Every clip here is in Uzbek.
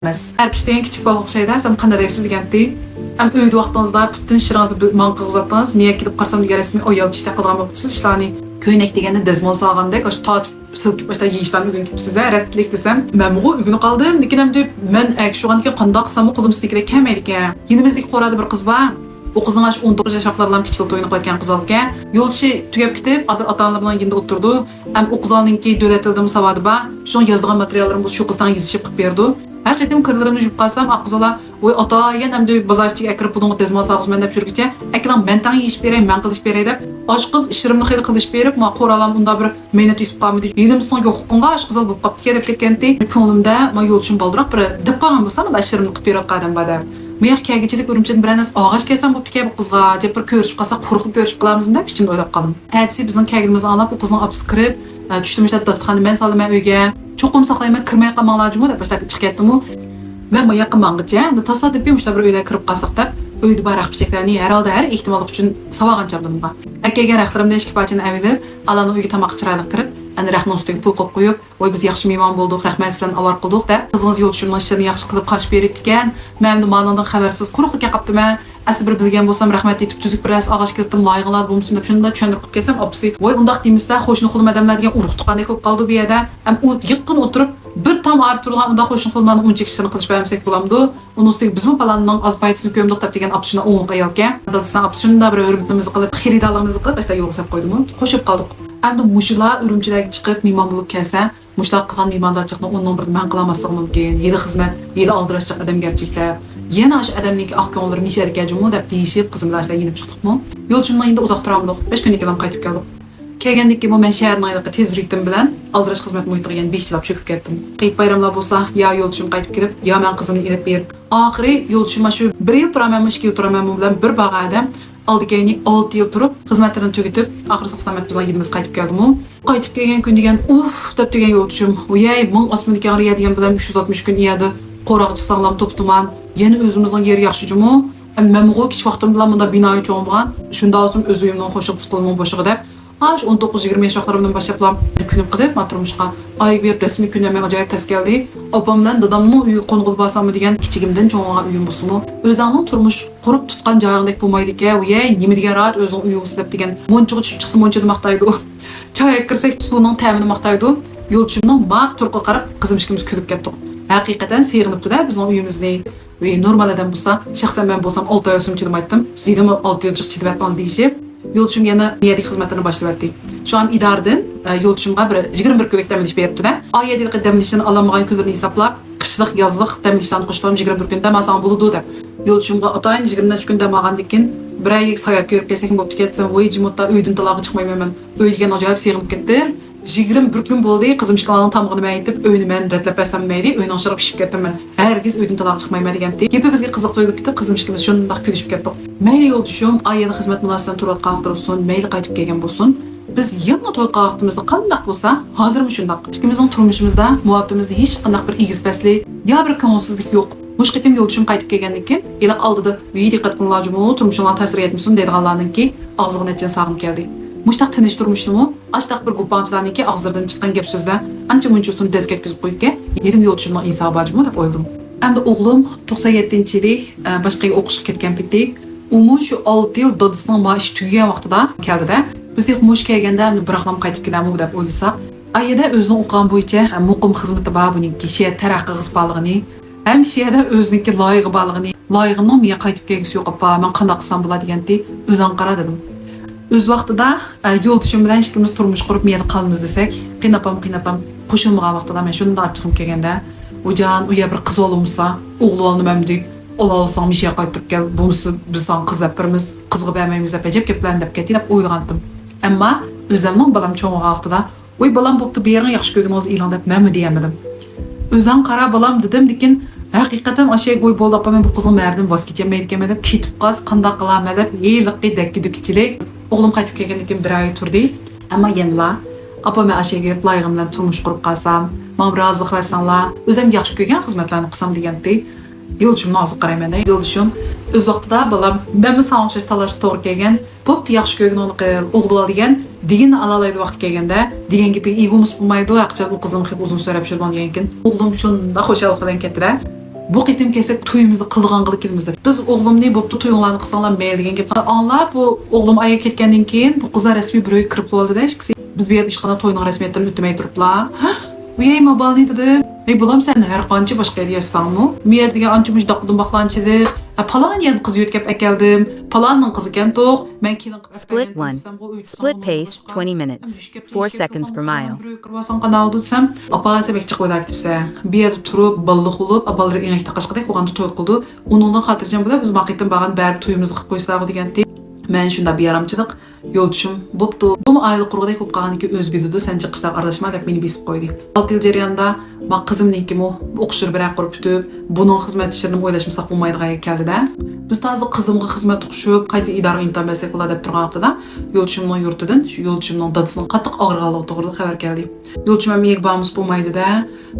emas. Erkish degan kichik bola o'xshaydi. Sen qanday deysiz deganda, ham uyda vaqtingizda butun ishingizni manqib uzatdingiz. Men kelib qarsam degan rasmiy ayol kishi qilgan bo'libsiz ishlarni. Ko'ynak deganda dazmol solgandek, o'sha tortib silkib boshda yeyishdan ugun kelibsiz. Rəddlik desam, men bu ugun qoldim. Lekin ham deb men akshuganki qanday qilsam qo'lim sizdekidek kelmaydi ekan. Yinimizdagi qorada bir qiz bor. O qızın 19 yaşlardan kichik to'yini qo'ygan qiz ekan. Yo'lshi tugab ketib, hozir ota-onalar bilan o'tirdi. Ham o qizlarningki davlat tilida musabaqasi bor. Shu yozgan materiallarimni shu qizdan yozishib qilib berdi. Har qatim kirlarimni yuvib qolsam, aqzolar, "Voy ota, yana ham bozorchiga akirib bunga tezmal sog'izman" deb yurgicha, "Aklam men tang yeyish beray, men qilish beray" deb osh qiz ishirimni xil qilish berib, "Ma qo'ralam unda bir meni tuyib qolmadi. Yelimsizning yo'qligiga osh qizil bo'lib qopti" deb ketgandi. Ko'nglimda men yo'lchim boldiroq bir deb qo'ygan bo'lsam, men ishirimni qilib berib qadam bada. Men kelgichilik urumchidan biraniz og'ash kelsam bo'pti bu qizga deb bir ko'rishib qolsa, quruqlik ko'rishib qolamizmi deb ichimda o'ylab qoldim. Aytsi bizning kelgimizni olib, bu qizning olib kirib, tushtimishda dasturxonni men soldim uyga. Cho'qim saqlayman, kirmay qolmanglarmi deb boshlab chiqib ketdim-ku. Men bu yaqin mang'icha, tasodifiy mushta bir uyga kirib qolsak deb, uyda baraq pichaklarni herhalde her ehtimollik uchun savagan chamdim bu. Akaga rahtarimda ishki pachini avilib, alani uyga tamoq chiroyli kirib, ana rahning ustiga pul qo'yib qo'yib, "Voy biz yaxshi mehmon bo'ldik, rahmat sizlarni avar qildik" deb, qizingiz yo'l tushirmashlarini yaxshi qilib qarshi berib ekan. Men de manondan xabarsiz quruqlikka qaptiman. Asli bir bilgan bo'lsam rahmat aytib tuzuk biras og'ash kirdim, loyiqlar bo'lsin deb shunda tushuntirib qilsam, "Opsi, voy undaq deymizda, qo'shni qulum odamlar degan urug' tuqqandek bo'lib qoldi bu yerda." Ham u yiqqin o'tirib bir tam arib turgan unda qo'shni qulumlarni uncha kishini qilish bermasak bo'lamdi. Uni ustiga bizmi palanning az paytisini ko'mdik deb degan opshina o'ng ayolga. Dadasidan opshunda bir hurmatimizni qilib, xaridorlarimizni qilib, asla yo'l sap qo'ydim. Qo'shib qoldik. Endi mushular urumchilarga chiqib mehmon bo'lib kelsa, mushlar qilgan mehmondorchilikni o'ndan bir man qilolmasligi mumkin. Yili xizmat, yili aldirashchiq odamgarchiliklar. Yana shu odamniki oq ko'ngillar misharkajimi deb deyishib, qizim bilan yinib chiqdikmi? Yo'lchimdan endi uzoq turamidik. 5 kundan keyin qaytib keldik. Kelgandiki bu men shahar noyliqqa tez yurdim bilan aldirash xizmat muhitiga yana 5 yillab cho'kib ketdim. Qiyit bayramlar bo'lsa, yo yo'lchim qaytib kelib, yo men qizimni ilib berib. Oxiri yo'lchim shu 1 yil turamanmi, 2 yil turamanmi bilan bir baqa odam oldikayni 6 yil turib, xizmatlarini tugatib, oxiri saqlamat bizning yilimiz qaytib keldim-ku. Qaytib kelgan kun degan, "Uf" deb degan yo'lchim, "Voy, ming osmondagi riya degan bilan 360 kun iyadi. Qo'raqchi sog'lom to'ptuman. Yana o'zimizning yer yaxshijimi? Men bu kichik vaqtim bilan bunda binoyi cho'ng bo'lgan. Shunda o'zim o'z uyimdan qo'shib qutulmam boshig'i deb, 19-20 yosh vaqtlarimdan boshlab kunib qilib, turmushga oyga berib rasmiy kunga men ajoyib tas keldi. Opam bilan dadamning uyi qo'ng'il bo'lsammi degan kichigimdan cho'ng'a uyim bo'lsinmi? O'zingning turmush qurib tutgan joyingdek bo'lmaydi-ku. Voy, nima degan rahat o'zing uying deb degan. Monchiga tushib chiqsa monchida maqtaydi. Choy kirsak suvning ta'mini maqtaydi. Yo'lchimning maq turqi qarab qizimishkimiz kulib ketdik. Haqiqatan sevg'inibdi-da bizning uyimizni. Ve normal adam bo'lsa, shaxsan men bo'lsam 6 oy o'simchidim aytdim. Sizmi 6 yil chidib yotdingiz deyishib, yo'lchim yana niyati xizmatini boshlayapti. Shu ham idoradan yo'lchimga bir 21 kunlik damlish beribdi-da. Oy 7 yillik damlishni olmagan kunlarni hisoblab, qishliq, yozliq damlishdan qo'shib 21 kunda masam bo'ladi deb. Yo'lchimga atayin 23 kunda olmagandan keyin bir oy sayat ko'rib kelsak bo'pti ketsam, voy jimotda uydan talog'i chiqmayman. Uyga ajoyib sevg'inib ketdim. 21 kun bo'ldi, qizim shikolatni tamg'ini aytib, uyni men ratlab bersammaydi, uyni oshirib pishib ketdim men. Hergiz uydan taloq chiqmayman degandi. Gepi bizga qiziq to'yib ketib, qizim shikimiz shundoq kulishib ketdik. Mayli yo'ldoshim, oyida xizmat munosabatidan turib qoldirsin, mayli qaytib kelgan bo'lsin. Biz yangi to'y vaqtimizda qanday bo'lsa, hozirmi shundoq. Ikkimizning turmushimizda, muhabbatimizda hech qanday bir egiz paslik, yo bir ko'ngilsizlik yo'q. Mush qitim yo'ldoshim qaytib kelgandan keyin, ila oldida "Uyi diqqat qilinglarmi, turmushingizga ta'sir etmasin" deydiganlarninki og'zig'ini nechan sog'im keldi. Mushtaq tinish turmushnimi? Ashtaq bir gupanchilarniki og'zirdan chiqqan gap so'zlar ancha-munchasini dez ketkizib qo'ygan. Yedim yo'lchimning insof bajmi deb o'yladim. Endi o'g'lim 97-yili boshqaga o'qishga ketgan paytda, u shu 6 yil dadasining maoshi tugagan vaqtida keldi-da. Bizga mush kelganda biroqlam qaytib kelammi deb o'ylasak, ayada o'zining o'qigan bo'yicha muqim xizmati bor buningki, shiya taraqqiy qilishbaligini, ham shiyada o'ziniki loyiqi borligini, loyiqimning menga qaytib kelgisi yo'q apa, men qanday qilsam bo'ladi deganda, o'zing qara dedim. O'z vaqtida yo'ldoshim bilan ikkimiz turmush qurib miyada qolamiz desak, qiynapam qo'shilmagan vaqtida men shunda achchiqim kelganda, "O'jan, u yer bir qiz olmasa, o'g'li olmamdik, ola olsam mishiga qaytib kel, bunisi bizdan qiz deb birimiz, qizga bermaymiz deb ajab gaplarni deb ketdi deb o'ylagandim. Ammo o'zimning balam cho'ng'a vaqtida, "Voy balam bo'pti, bu yerni yaxshi ko'rganingiz e'lon deb menmi deyamadim. O'zing qara balam dedim, lekin haqiqatan o'sha go'y bo'ldi apa men bu qizni merdim voz kechmaydi ekan deb ketib qaz, qanday qilaman deb yeyliqi dakkidikichilik. O'g'lim qaytib kelgandan keyin 1 oy turdi. Ammo yana apa men ashaga loyig'im bilan turmush qurib qolsam, men rozi qilsanglar, o'zim yaxshi ko'rgan xizmatlarni qilsam deganda, yo'ldoshimni hozir qarayman-da. Yo'ldoshim o'z vaqtida balam, men sana o'xshash talashga to'g'ri kelgan, bo'pti yaxshi ko'rganini qil, o'g'li ol degan alalaydi vaqt kelganda, degan gapi egimiz bo'lmaydi, aqchal bu qizim hep uzun so'rab shurgan degan ekan. O'g'lim shunda xo'shalik bilan ketdi-da. Bu qitim kelsak to'yimizni qilgan qilib kelamiz deb. Biz o'g'limni bo'pti to'yinglarni qilsanglar mayli degan gap. Anlab bu o'g'lim aya ketgandan keyin bu qizlar rasmiy bir uy kirib qoldi-da, ishkisi. Biz bu yerda hech qanday to'yning rasmiyatini o'tmay turiblar. Ey mobilni dedi. Ey bulam sen har qancha boshqa yerga yasangmi? Men degan ancha mujdaq dumaqlanchidi. Palan yer qiz yo'tkab akeldim. Palanning qizi ekan to'q. Men kelin qilib Split 1. Split pace 20 minutes. 4 seconds per mile. Kirvasan kanalda o'tsam, apalasa bekchi qo'ylar ketibsa. Bu yerda turib, balliq olib, aballar engak taqashqidek bo'lganda to'y qildi. Uningdan xotirjam bo'lib, biz maqitim bag'an barib to'yimizni qilib qo'ysak degandi. Men shunda beyaramchilik yo'lchim bo'pti. Bu oylik qurg'idek bo'lib qolganiki o'z bidida sen chiqishlar aralashma deb meni besib qo'ydi. 6 yil jarayonida ma qizimninkimi o'qishni biroq qurib tutib, buning xizmat ishlarini o'ylashmasak bo'lmaydigan keldi-da. Biz hozir qizimga xizmat o'qishib, qaysi idoraga imtihon bersak bo'ladi deb turgan vaqtida yo'lchimning yurtidan, shu yo'lchimning dadasining qattiq og'riqligi to'g'rida xabar keldi. Yo'lchim ham miyig bamiz bo'lmaydi-da,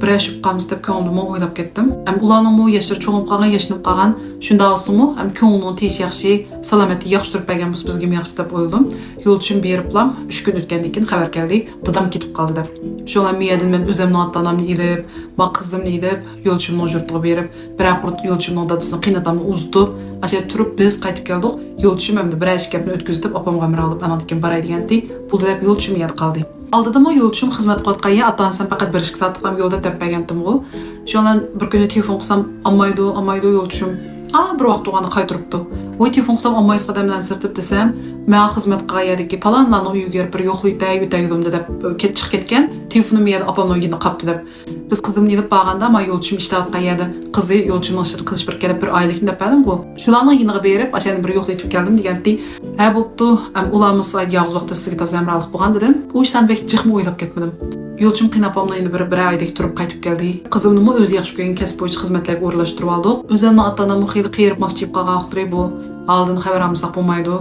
birashib qolamiz deb ko'nglimni o'ylab ketdim. Ham ularning yashir cho'ngib qolgan, yashinib qolgan, shunda olsinmi, ham ko'nglimning tish yaxshi, salomatlik yaxshi turib bergan bo'lsa bizga yaxshi deb o'yladim. Yo'lchim beriblam 3 kun o'tgandan keyin xabar keldi, dadam ketib qoldi deb. Shular miyadan men o'zimning ota-onamni ilib, va qizimni ilib, yo'lchimning yurtiga berib, biroq yo'lchimning dadasini qiynatamni uzitib, acha turib biz qaytib keldik. Yo'lchim hamda bir ish gapni o'tkazib, opamga mir olib, anadan boray degandi. Bu deb yo'lchim yer qoldi. Aldidimi yo'lchim xizmat qilayotganda ota-onam faqat bir ishga satib ham yo'lda deb bergandim-ku. Shular bir kuni telefon qilsam, olmaydi yo'lchim. Bir vaqt o'g'ani qaytiribdi. Voy telefon qilsam olmaysiz qadamdan sirtib desam, men xizmat qilgandagi palanlarning uyiga bir yo'qlikda yutaydim deb chiqib ketgan. Telefonim yerda opamning uyida qolibdi deb. Biz qizimni ilib borganda, men yo'lchim ishlayotgan yerda qizi yo'lchimning ishini qilish bir kelib bir oylikni deb berdim-ku. Shularning yiniga berib, achani bir yo'qlaytib keldim degandi. Ha bo'pti, ularimiz yog'iz vaqtda sizga tazamralik bo'lgan dedim. U ishdan bek jiqmi o'ylab ketmadim. Yo'lchim qiynapamni endi bir oydek turib qaytib keldi. Qizimni o'zi yaxshi ko'rgan kasb bo'yicha xizmatlarga o'rlashtirib oldik. O'zimning ota-onamni xiyli qiyirib maqchib qolgan vaqtda bu oldin xabar olmasak bo'lmaydi.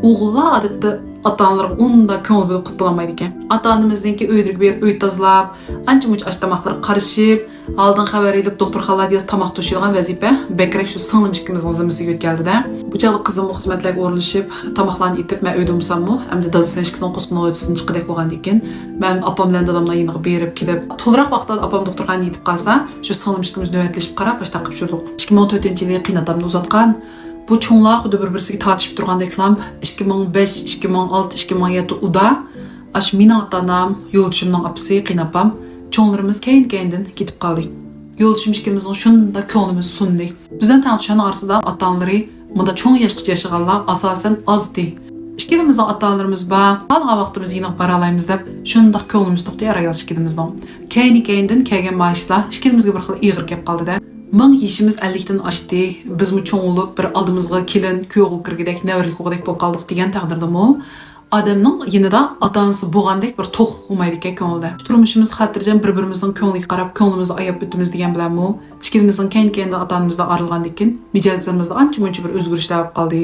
O'g'illar odatda ota-onalarga unda ko'ngil bo'lib qilib bo'lmaydi ekan. Ota-onamizningki uydirib berib, uy tozalab, ancha-muncha ashtamoqlarga qarishib, oldin xabar edib doktorxonalarda tomoq to'shiydigan vazifa bakrak shu singlimchikimizning zimmasiga o'tgandi-da. Bu chog'da qizimning xizmatlarga o'rlashib, tomoqlarni etib, men uyda bo'lsammi, hamda dadasining ishkisining qo'sqini o'tsin chiqidek bo'lgandan keyin, men opam bilan dadamning yiniga berib kelib, to'liq vaqtda opam doktorxonaga yetib qolsa, shu singlimchikimiz navbatlashib qarab, boshqa qilib shurdik. 2014-yilda qiynatamni uzatgan. Bu cho'nglar xuddi bir-birisiga tortishib turgandek lam 2005, 2006, 2007 uda ash mening ota-onam, yo'lchimning opasi, qiynapam, cho'nglarimiz keyin-keyindan ketib qoldi. Yo'lchim ikkimizning shunda ko'nglimiz sundi. Bizdan tanishgan orasida ota-onalari bunda cho'ng yoshgacha yashaganlar asosan ozdi. Ikkimizning ota-onalarimiz bor, qolgan vaqtimiz yinib bora olamiz deb shunda ko'nglimiz to'xtay arayal ikkimizning. Keyin-keyindan kelgan maishlar ikkimizga bir xil ig'ir kelib qoldi-da. Мың yaşımız 50'den aştı. Biz mi çoğulup bir aldığımızga kelin, köğül kirgidek, nevrlik oğudek bop kaldık degen taqdirda mı? Adamның yanında atansı boğandek bir toqlıq olmaydı ki köğülde. Turmuşumuz xatircem bir-birimizin köğülüge qarab, köğülümüzü ayap ötümüz degen bilen mi? İşkilimizin kendi atanımızda arılgan dekin, micazlarımızda anca-munca bir özgürüşler bop kaldı.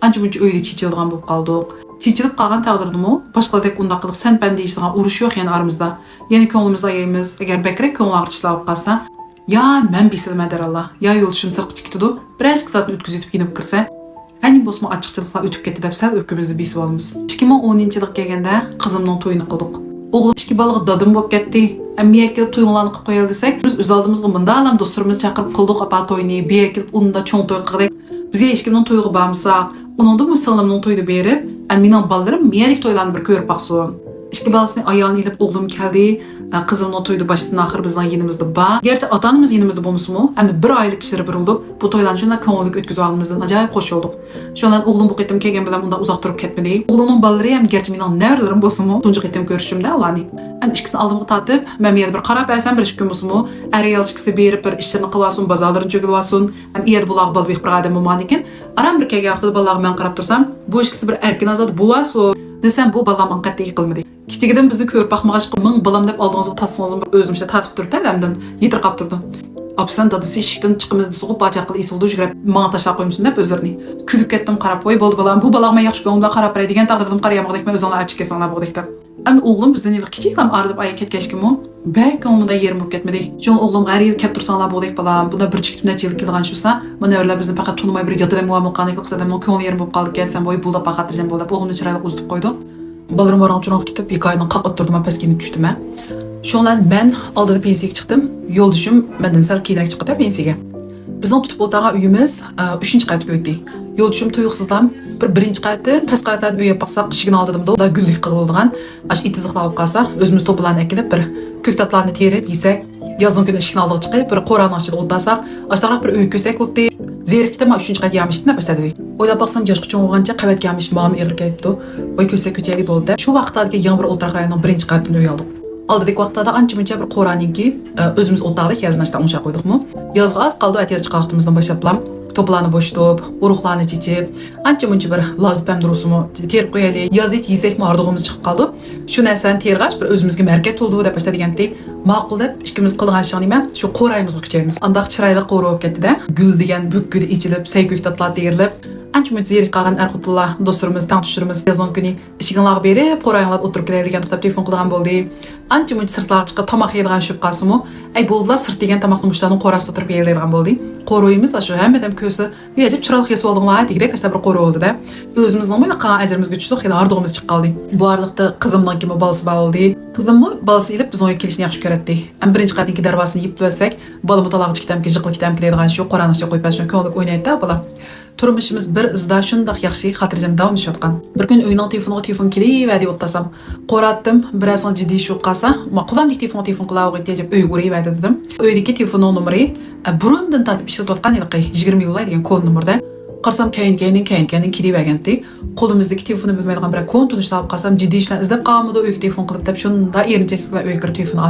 Anca-munca öyle çiçildiğen bop kaldık. Çiçilip qalğan taqdirda mı? Başqaladek undaqlıq sen ben deyişdiğen uruş yok yani aramızda. Yani köğülümüzü ayayımız, eğer bekrek köğül ağırçışlar bop qalsa, ya men besilme der Allah, ya yo'lchim sirqi chiqdi, bir ish soatni o'tkazib kelib kirsa, ani bosma ochiqchiliklar o'tib ketdi deb sal o'pkimizni besib olamiz. 2010-yilga kelganda qizimning to'yini qildik. O'g'lim 2 balaga dadim bo'lib ketdi. Miyakil to'yinglarni qilib qo'yaylik desak, biz o'z oldimizga bunda alam do'stlarimizni chaqirib qildik apa to'yini, biyakil unda cho'ng to'y qildik. Bizga hech kimning to'yiga bormasak, uningda musulmonning to'yini berib, mening bolalarim miyalik to'ylarni bir ko'rib baqsin. 2 balasini ayolni ilib o'g'lim keldi. Qizimning to'yida boshdan oxir bizning yinimizda bor. Gerçi ota-onamiz yinimizda bo'lmasmi, hamda bir oylik kishilari bir bo'lib, bu to'ylarni shunday ko'ngillik o'tkazib olganimizdan ajoyib qo'shildik. Shundan o'g'lim bu qitim kelgan bilan unda uzoq turib ketmadi. O'g'limning bolalari ham gerçi mening nevralarim bo'lsa-mu, tunji qitim ko'rishimda ularni. Ham ikkisini oldimga tortib, men yerda bir qarab bersam bir ish kun bo'lsa-mu, ariyal ikkisi berib bir ishlarni qilib olsin, bozorlarini cho'kilib olsin, ham iyad buloq bo'lib bir odam bo'lgan ekan. Aram bir kelgan vaqtida bolalarga men qarab tursam, bu ikkisi bir erkin azod bo'lsa, desam bu balam qattiq qilmadi. Kichkidan bizni ko'rib baxmag'ashqa ming balam deb oldingizga tasingizga o'zimcha tatib turdi, adamdan yetirqab turdi. Apsan dadasi eshikdan chiqimizni sug'ib bachaq qilib isildi, yugurib menga tashlab qo'ymisiz deb o'zirni. Kulib ketdim, qarab qo'y bo'ldi balam, bu balamga yaxshi ko'ngilda qarab beray degan taqdirda qarayamag'dek men o'zimni olib chiqasanlar bo'g'dek deb. An o'g'lim bizdan yil kichiklam arib aya ketgachkimi, bek ko'nglimda yerim bo'lib ketmadi. Shu o'g'lim har yil kelib tursanglar bo'g'dek balam, bunda bir chiqib necha yil kelgan shulsa, mana ular bizni faqat tunmay bir yodida muammo qanday qilsa da men ko'nglim yerim bo'lib qoldi ketsam, bo'y bulda faqatirjam bo'lib o'g'limni chiroyli uzitib qo'ydi. Balalarım varağımcına gidip bir aydan qalqib turdim, peskini düşdüm. Şundan ben aldığım pensiyaga chiqdim. Yo'ldashim mendan sal keyinroq chiqdi pensiyaga. Bizning tutib o'tirgan uyimiz 3-qavat uydi. Yo'lchim tuyuqsizdan birinchi qavatda past qavatdan uy yapaqsaq eshigini oldimda da gullik qiladigan ash itiziqlab qolsa o'zimiz to'planib akilib bir ko'ktatlarni terib yesak, yozning kuni eshikni oldiga chiqib bir qo'rani ochib o'tirsak, ashtaroq bir uy ko'sak o'tdi. Zerikdim 3-qavat yamishni boshladi. O'ylab baqsam yoshqi cho'ng'ancha qavat yamish ma'mi ig'ir kelibdi. Voy ko'sak ko'chali bo'ldi. Shu vaqtdagi yangi bir o'tiraq rayonning birinchi qavatini uy oldik. Aldidagi vaqtda ancha-muncha bir qo'raninki o'zimiz o'rtaqda kelinashdan o'sha qo'ydikmi? Yozga az qoldi atiyaz chiqaqtimizdan boshlab to'plarni bo'shatib, urug'larni chechib, ancha-muncha bir lozib durusimi terib qo'yaylik. Yozit yesak mardug'imiz chiqib qoldi. Shu narsani terg'ash bir o'zimizga markat to'ldi deb boshladigandek, ma'qul deb ikkimiz qilgan ishni nima? Shu qo'rayimizga kuchaymiz. Andaq chiroyli qo'ra bo'lib ketdi-da. Gul degan bukkudi ichilib, sayko'k tatlar terilib, ancha-muncha zerik qolgan arxutullar do'stlarimiz, tangtushlarimiz yozning kuni ishig'inlarga berib, qo'rayinglar o'tirib kelaydigan to'xtab telefon qilgan bo'ldi. Ancha-muncha sirtlarga chiqib tomoq yeydigan shub qasimi, ay bo'ldilar sirt degan tomoqni mushlarning qo'rasida o'tirib yeydigan bo'ldi. Qo'royimiz shu hammadan ko'sa, vajib chiroyli his oldinglar degidek qashda bir qo'ra bo'ldi-da. O'zimizning mana qilgan ajrimizga tushdik, xila ardug'imiz chiqib qoldi. Bu arliqda qizimning kimi bolasi bo'ldi. Qizimmi bolasi ilib biz o'yga kelishni yaxshi ko'ratdi. Am birinchi qatinki darvosini yib bo'lsak, bolam talaqchi kitamki, jiqli kitamki deydigan shu qo'raniqcha qo'yib berishni ko'ngilga o'ynaydi-da bola. Turmushimiz bir izda shundoq yaxshi xotirjam davomlashayotgan. Bir kun uyning telefon kelaver deb o'ttasam, qo'ratdim, birazdan jiddiy shu qolsa, qulamlik telefon qilaverib deb uyga o'raverdi dedim. Uydagi telefon nomeri burundan tatib ishlatayotgan edi, 20 yillar degan kod nomerda. Qarsam keyin kelavergandi. Qo'limizdagi telefonni bilmaydigan bir kon tunishlab qolsam, jiddiy ishlar izlab qolmadi, uyga telefon qilib deb shunda erinchaklar uyga kirib telefon